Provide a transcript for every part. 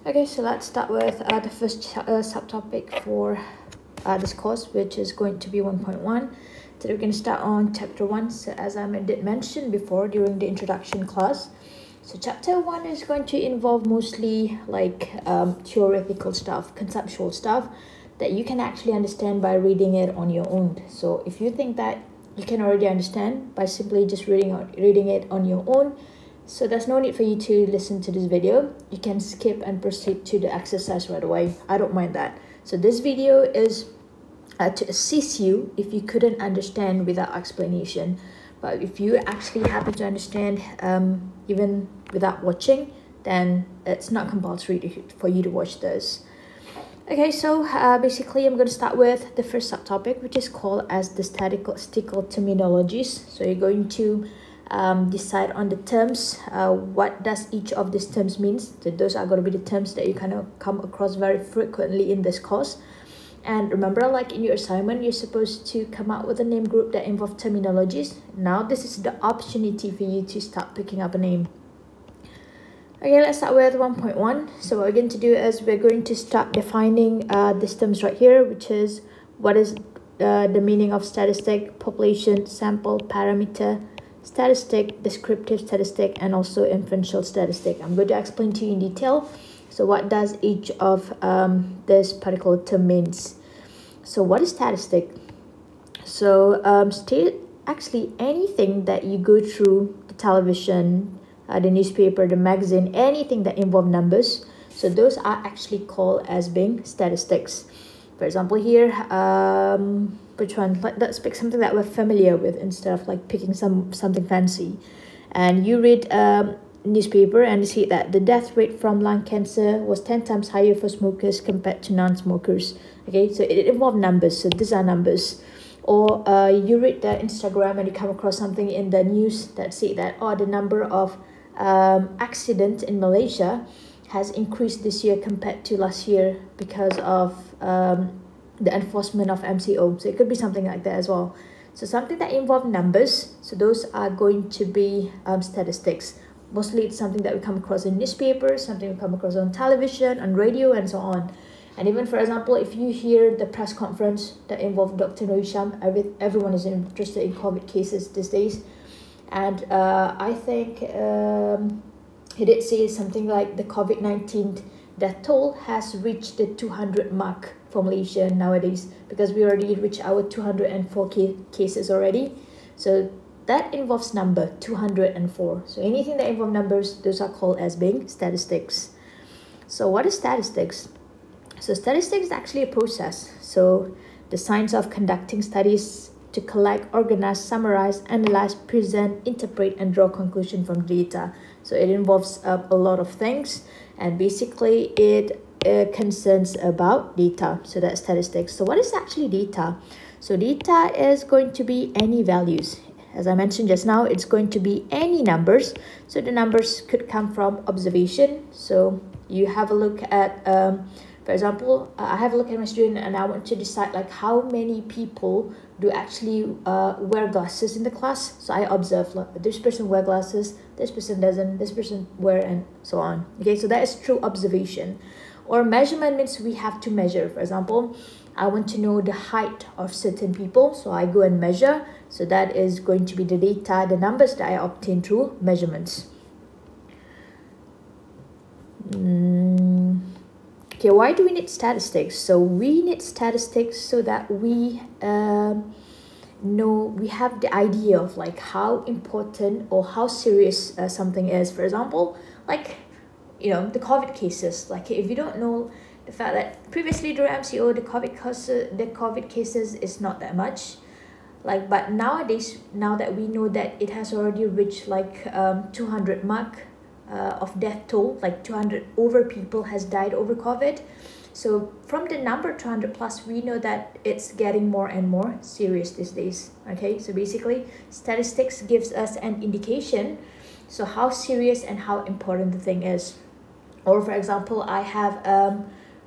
Okay, so let's start with the first subtopic for this course, which is going to be 1.1. Today we're going to start on chapter 1. So as I did mention before during the introduction class, so chapter 1 is going to involve mostly like theoretical stuff, conceptual stuff that you can actually understand by reading it on your own. So if you think that you can already understand by simply just reading it on your own, so there's no need for you to listen to this video. You can skip and proceed to the exercise right away. I don't mind that. So this video is to assist you if you couldn't understand without explanation. But if you actually happen to understand even without watching, then it's not compulsory for you to watch this. Okay, so basically I'm going to start with the first subtopic, which is called as the statistical terminologies. So you're going to decide on the terms, what does each of these terms means. So those are going to be the terms that you kind of come across very frequently in this course. And remember, like in your assignment, you're supposed to come up with a name group that involve terminologies. Now this is the opportunity for you to start picking up a name. Okay, let's start with 1.1. So what we're going to do is we're going to start defining these terms right here, which is what is the meaning of statistic, population, sample, parameter, statistic, descriptive statistic, and also inferential statistic. I'm going to explain to you in detail. So what does each of this particular term means? So what is statistic? So actually anything that you go through the television, the newspaper, the magazine, anything that involve numbers, so those are actually called as being statistics. For example here, which one? Let's pick something that we're familiar with instead of like picking something fancy. And you read newspaper and you see that the death rate from lung cancer was 10 times higher for smokers compared to non-smokers. Okay, so it involves numbers, so these are numbers. Or you read the Instagram and you come across something in the news that say that the number of accidents in Malaysia has increased this year compared to last year because of the enforcement of MCO. So it could be something like that as well. So something that involves numbers, so those are going to be statistics. Mostly it's something that we come across in newspapers, something we come across on television, on radio, and so on. And even, for example, if you hear the press conference that involved Dr. Noisham, everyone is interested in COVID cases these days. And I think he did say something like the COVID-19 death toll has reached the 200 mark for Malaysia nowadays, because we already reached our 204 cases already. So that involves number 204. So anything that involves numbers, those are called as being statistics. So what is statistics? So statistics is actually a process. So the science of conducting studies to collect, organize, summarize, analyze, present, interpret, and draw conclusion from data. So it involves a lot of things, and basically it concerns about data. So that's statistics. So what is actually data? So data is going to be any values. As I mentioned just now, it's going to be any numbers. So the numbers could come from observation. So you have a look at, for example, I have a look at my student and I want to decide like how many people do actually wear glasses in the class. So I observe, like, this person wear glasses, this person doesn't, this person wear, and so on. Okay, so that is true observation. Or measurement means we have to measure. For example, I want to know the height of certain people, so I go and measure. So that is going to be the data, the numbers that I obtain through measurements. Okay, why do we need statistics? So we need statistics so that we we have the idea of like how important or how serious something is. For example, like, you know, the COVID cases. Like if you don't know the fact that previously during MCO, the COVID cases is not that much. Like, but nowadays, now that we know that it has already reached like 200 mark of death toll, like 200 over people has died over COVID. So from the number 200 plus, we know that it's getting more and more serious these days. Okay, so basically statistics gives us an indication, so how serious and how important the thing is. Or for example, I have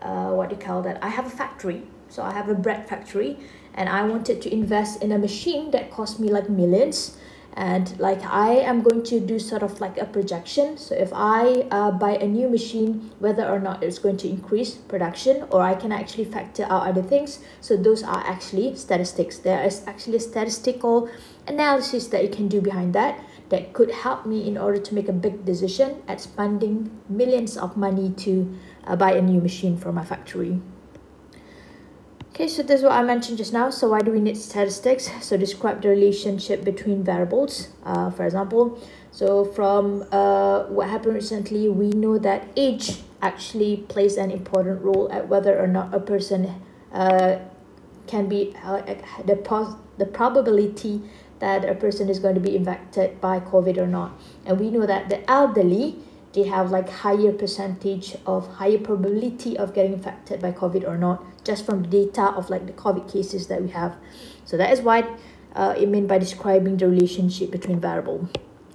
what do you call that? I have a factory. So I have a bread factory and I wanted to invest in a machine that cost me like millions. And like I am going to do sort of like a projection. So if I buy a new machine, whether or not it's going to increase production, or I can actually factor out other things. So those are actually statistics. There is actually a statistical analysis that you can do behind that could help me in order to make a big decision at spending millions of money to buy a new machine for my factory. Okay, so this is what I mentioned just now. So why do we need statistics? So describe the relationship between variables. For example, so from what happened recently, we know that age actually plays an important role at whether or not a person can be the probability that a person is going to be infected by COVID or not. And we know that the elderly, they have like higher percentage of higher probability of getting infected by COVID or not, just from the data of like the COVID cases that we have. So that is why it meant by describing the relationship between variable.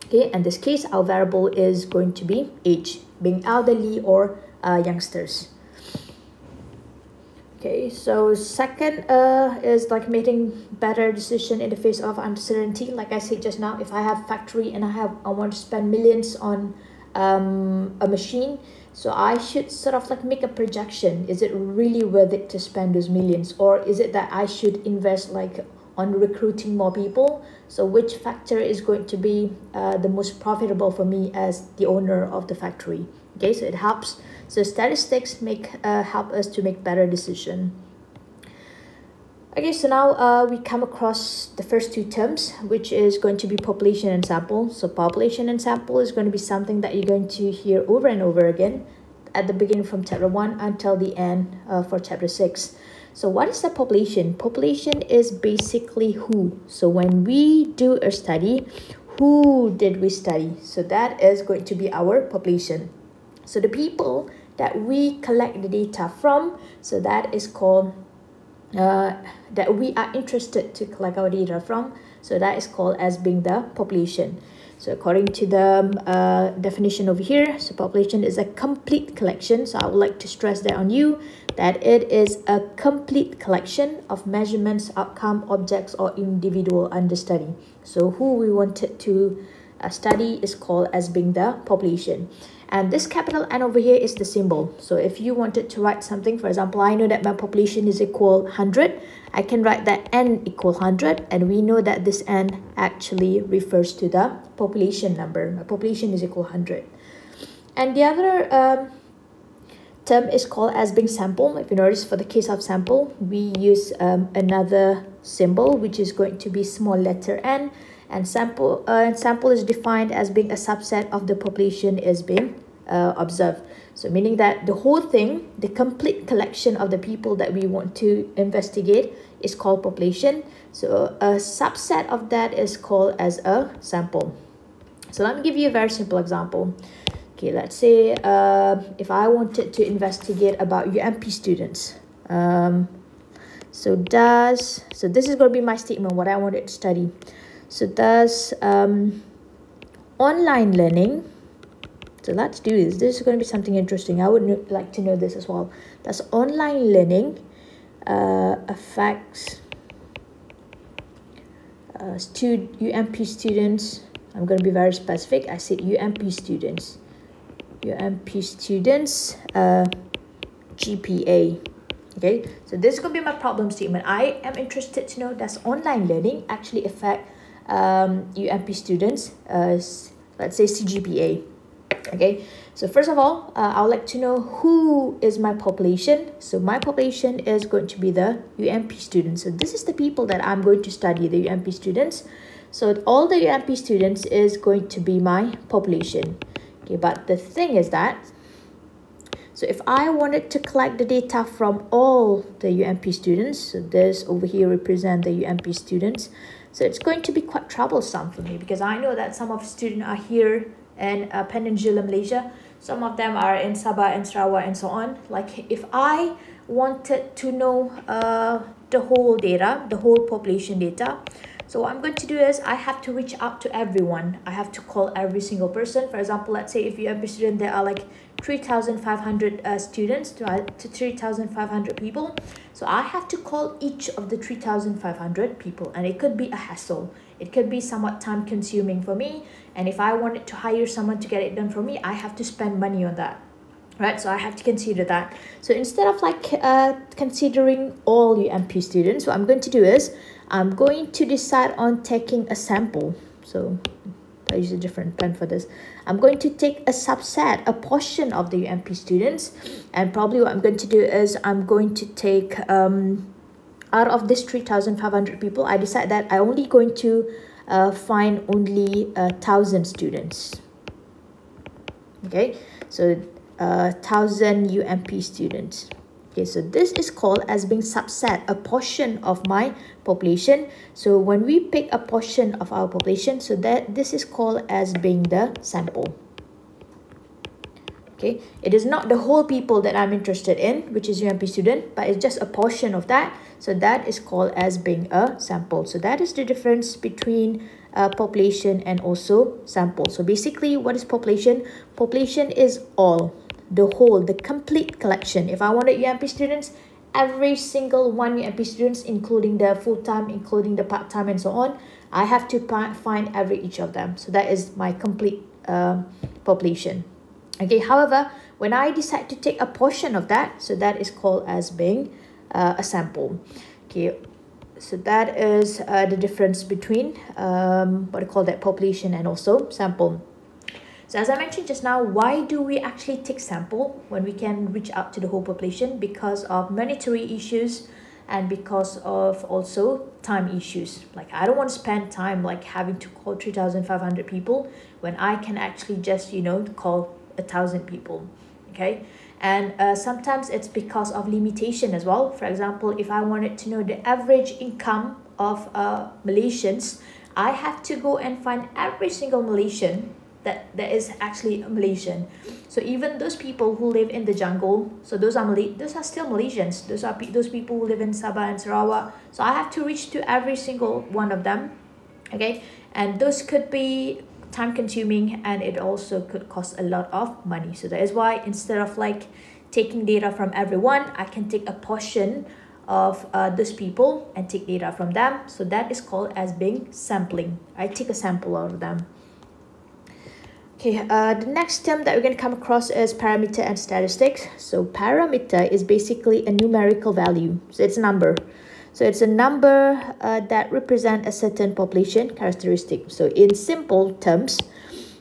Okay, in this case, our variable is going to be age, being elderly or youngsters. Okay, so second is like making better decision in the face of uncertainty. Like I said just now, if I have factory and I want to spend millions on a machine, so I should sort of like make a projection. Is it really worth it to spend those millions, or is it that I should invest like on recruiting more people? So which factor is going to be the most profitable for me as the owner of the factory? Okay, so it helps. So statistics help us to make better decision. Okay, so now we come across the first two terms, which is going to be population and sample. So population and sample is going to be something that you're going to hear over and over again at the beginning from chapter 1 until the end for chapter 6. So what is the population? Population is basically who. So when we do a study, who did we study? So that is going to be our population. So the people that we collect the data from, so that is called, that we are interested to collect our data from, so that is called as being the population. So according to the definition over here, so population is a complete collection. So I would like to stress that on you, that it is a complete collection of measurements, outcome, objects, or individual under study. So who we wanted to study is called as being the population. And this capital N over here is the symbol. So if you wanted to write something, for example, I know that my population is equal 100. I can write that N equal 100. And we know that this N actually refers to the population number. My population is equal 100. And the other term is called as being sample. If you notice, for the case of sample, we use another symbol, which is going to be small letter N. And sample is defined as being a subset of the population is being observed. So meaning that the whole thing, the complete collection of the people that we want to investigate is called population. So a subset of that is called as a sample. So let me give you a very simple example. Okay, let's say if I wanted to investigate about UMP students. So this is going to be my statement, what I wanted to study. So does online learning, so let's do this. This is going to be something interesting. I would like to know this as well. Does online learning affects UMP students? I'm going to be very specific. I said UMP students. UMP students GPA. Okay, so this is going to be my problem statement. I am interested to know, does online learning actually affect UMP students, let's say CGPA. Okay, so first of all, I would like to know who is my population. So my population is going to be the UMP students. So this is the people that I'm going to study, the UMP students. So all the UMP students is going to be my population. Okay, but the thing is that, so if I wanted to collect the data from all the UMP students, so this over here represent the UMP students. So it's going to be quite troublesome for me, because I know that some of the students are here in Peninsular Malaysia. Some of them are in Sabah and Sarawak and so on. Like if I wanted to know the whole data, the whole population data, so what I'm going to do is I have to reach out to everyone. I have to call every single person. For example, let's say if you have a student, there are like 3,500 students to 3,500 people. So I have to call each of the 3,500 people, and it could be a hassle. It could be somewhat time consuming for me, and if I wanted to hire someone to get it done for me, I have to spend money on that, right? So I have to consider that. So instead of like considering all UMP students, what I'm going to do is I'm going to decide on taking a sample. So I use a different pen for this. I'm going to take a subset, a portion of the UMP students, and probably what I'm going to do is I'm going to take out of this 3,500 people, I decide that I only going to find only 1,000 students. Okay, so 1,000 UMP students. Okay, so this is called as being subset, a portion of my population. So when we pick a portion of our population, so that this is called as being the sample. Okay, it is not the whole people that I'm interested in, which is UMP student, but it's just a portion of that. So that is called as being a sample. So that is the difference between population and also sample. So basically, what is population? Population is all, the whole, the complete collection. If I wanted UMP students, every single one UMP students, including the full-time, including the part-time, and so on, I have to find each of them. So that is my complete population. Okay, however, when I decide to take a portion of that, so that is called as being a sample. Okay, so that is the difference between what I call that, population and also sample. So as I mentioned just now, why do we actually take sample when we can reach out to the whole population? Because of monetary issues and because of also time issues. Like, I don't want to spend time like having to call 3,500 people when I can actually just, you know, call 1,000 people. Okay, and sometimes it's because of limitation as well. For example, if I wanted to know the average income of Malaysians, I have to go and find every single Malaysian that is actually a Malaysian. So even those people who live in the jungle, so those are still Malaysians. Those people who live in Sabah and Sarawak. So I have to reach to every single one of them. Okay, and those could be time consuming, and it also could cost a lot of money. So that is why instead of like taking data from everyone, I can take a portion of those people and take data from them. So that is called as being sampling. I take a sample out of them. Okay, the next term that we're going to come across is parameter and statistics. So parameter is basically a numerical value. So it's a number. So it's a number that represents a certain population characteristic. So in simple terms,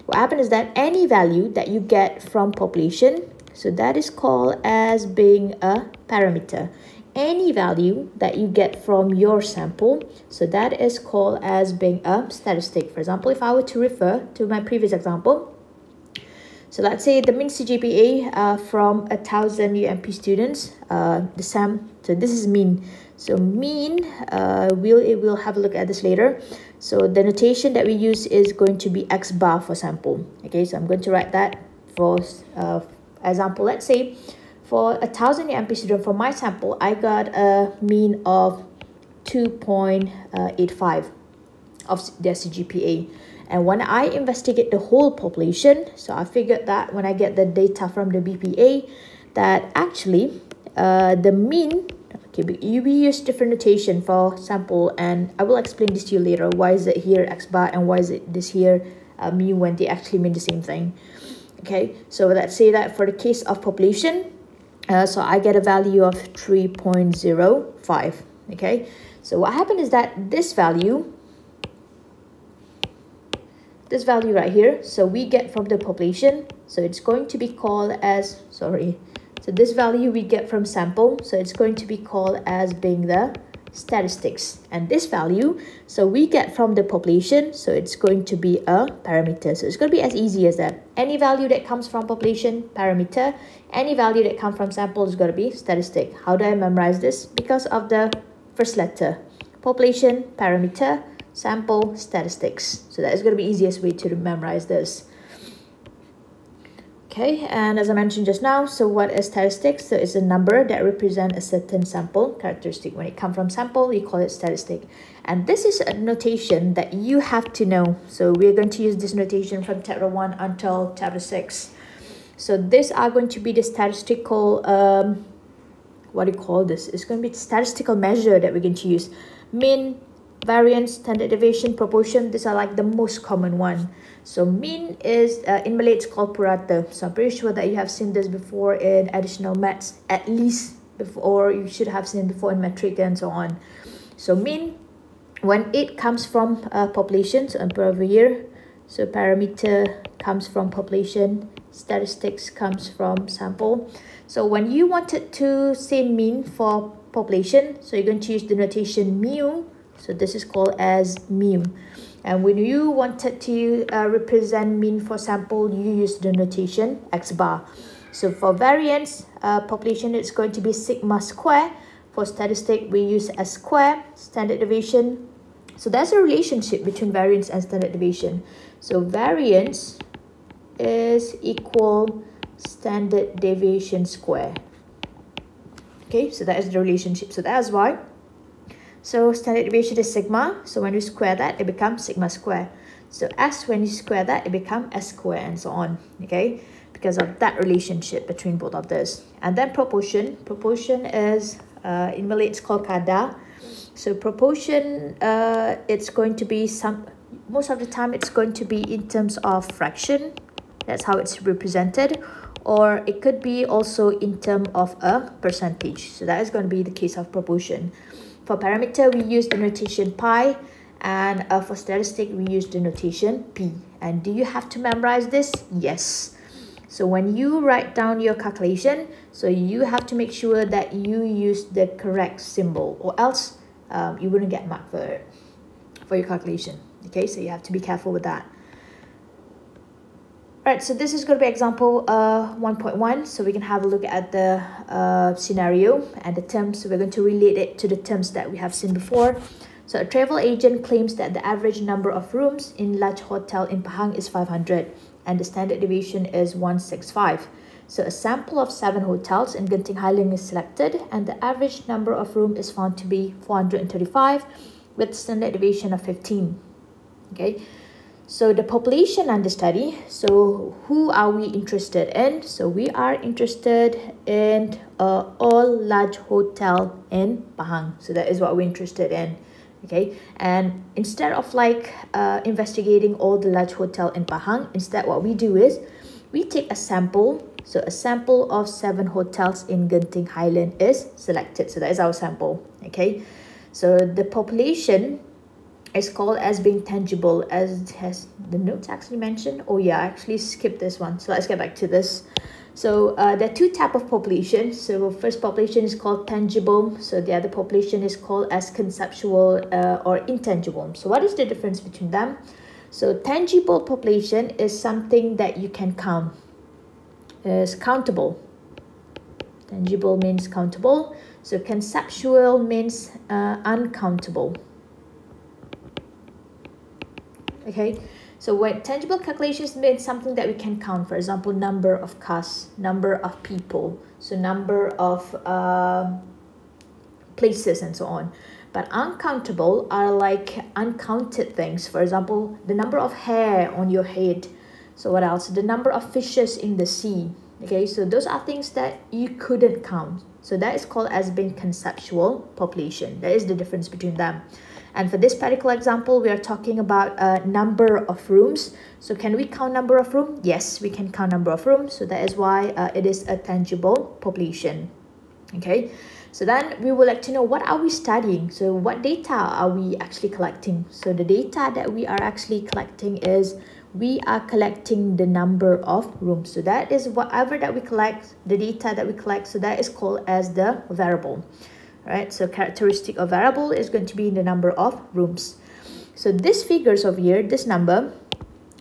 what happens is that any value that you get from population, so that is called as being a parameter. Any value that you get from your sample, so that is called as being a statistic. For example, if I were to refer to my previous example, so let's say the mean CGPA from 1,000 UMP students, so this is mean. So mean, we'll have a look at this later. So the notation that we use is going to be X bar for sample. Okay, so I'm going to write that for example. Let's say for 1,000 UMP student, for my sample, I got a mean of 2.85 of their CGPA. And when I investigate the whole population, so I figured that when I get the data from the BPA, that actually the mean, okay, we use different notation for sample, and I will explain this to you later. Why is it here X bar and why is it this here mu when they actually mean the same thing? Okay, so let's say that for the case of population, so I get a value of 3.05. Okay, so what happened is that this value right here, so we get from the population, so it's going to be called as, so this value we get from sample, so it's going to be called as being the statistics. And this value, so we get from the population, so it's going to be a parameter. So it's going to be as easy as that. Any value that comes from population, parameter. Any value that comes from sample is going to be statistic. How do I memorize this? Because of the first letter. Population, parameter, sample, statistics. So that is going to be easiest way to memorize this. Okay, and as I mentioned just now, so what is statistics? So it's a number that represents a certain sample characteristic. When it comes from sample, we call it statistic. And this is a notation that you have to know. So we're going to use this notation from chapter 1 until chapter 6. So these are going to be the statistical, what do you call this? It's going to be the statistical measure that we're going to use. Mean, variance, standard deviation, proportion, these are like the most common one. So mean is, in Malay it's called purata. So I'm pretty sure that you have seen this before in additional maths, at least before, you should have seen before in metric and so on. So mean, when it comes from population, so per year, so parameter comes from population, statistics comes from sample. So when you wanted to say mean for population, so you're going to use the notation mu. So this is called as mu. And when you wanted to represent mean for sample, you use the notation x bar. So for variance, population, it's going to be sigma square. For statistic, we use s square. Standard deviation, so there's a relationship between variance and standard deviation. So variance is equal standard deviation square. Okay, so that is the relationship. So that's why. So standard deviation is sigma. So when you square that, it becomes sigma square. So s, when you square that, it becomes s square and so on. Okay, because of that relationship between both of this. And then proportion. Proportion is, in Malay, it's called kadar. So proportion, it's going to be most of the time it's going to be in terms of fraction. That's how it's represented. Or it could be also in terms of a percentage. So that is going to be the case of proportion. For parameter, we use the notation pi. And for statistic, we use the notation p. And do you have to memorize this? Yes. So when you write down your calculation, so you have to make sure that you use the correct symbol, or else you wouldn't get marked for your calculation. Okay, so you have to be careful with that. Alright, so this is going to be example 1.1. So we can have a look at the scenario and the terms. So we're going to relate it to the terms that we have seen before. So a travel agent claims that the average number of rooms in large hotel in Pahang is 500 and the standard deviation is 165. So a sample of 7 hotels in Genting Highland is selected and the average number of rooms is found to be 435 with standard deviation of 15. Okay, so the population under study, so who are we interested in? So we are interested in all large hotel in Pahang. So that is what we're interested in. Okay, and instead of like investigating all the large hotel in Pahang, instead what we do is we take a sample. So a sample of 7 hotels in Genting Highland is selected. So that is our sample. Okay, so the population is called as being tangible, as has the notes actually mentioned. Oh yeah, I actually skipped this one. So let's get back to this. So there are 2 types of population. So first population is called tangible. So the other population is called as conceptual or intangible. So what is the difference between them? So tangible population is something that you can count. Is countable. Tangible means countable. So conceptual means uncountable. Okay, so when tangible calculations mean something that we can count, for example, number of cars, number of people, so number of places and so on. But uncountable are like uncounted things. For example, the number of hair on your head. So what else? The number of fishes in the sea. Okay, so those are things that you couldn't count. So that is called as being conceptual population. That is the difference between them. And for this particular example, we are talking about a number of rooms. So can we count number of rooms? Yes, we can count number of rooms. So that is why it is a tangible population. Okay, so then we would like to know, what are we studying? So what data are we actually collecting? So the data that we are actually collecting is, we are collecting the number of rooms. So that is whatever that we collect, the data that we collect. So that is called as the variable. Right, so characteristic of variable is going to be the number of rooms. So these figures over here, this number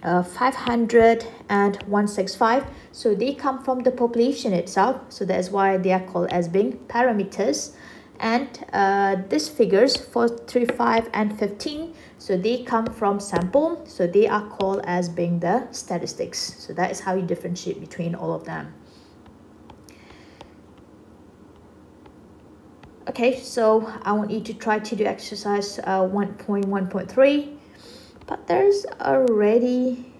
500 and 165, so they come from the population itself. So that's why they are called as being parameters. And these figures 435 and 15, so they come from sample, so they are called as being the statistics. So that is how you differentiate between all of them. Okay, so I want you to try to do exercise 1.1.3, but there's already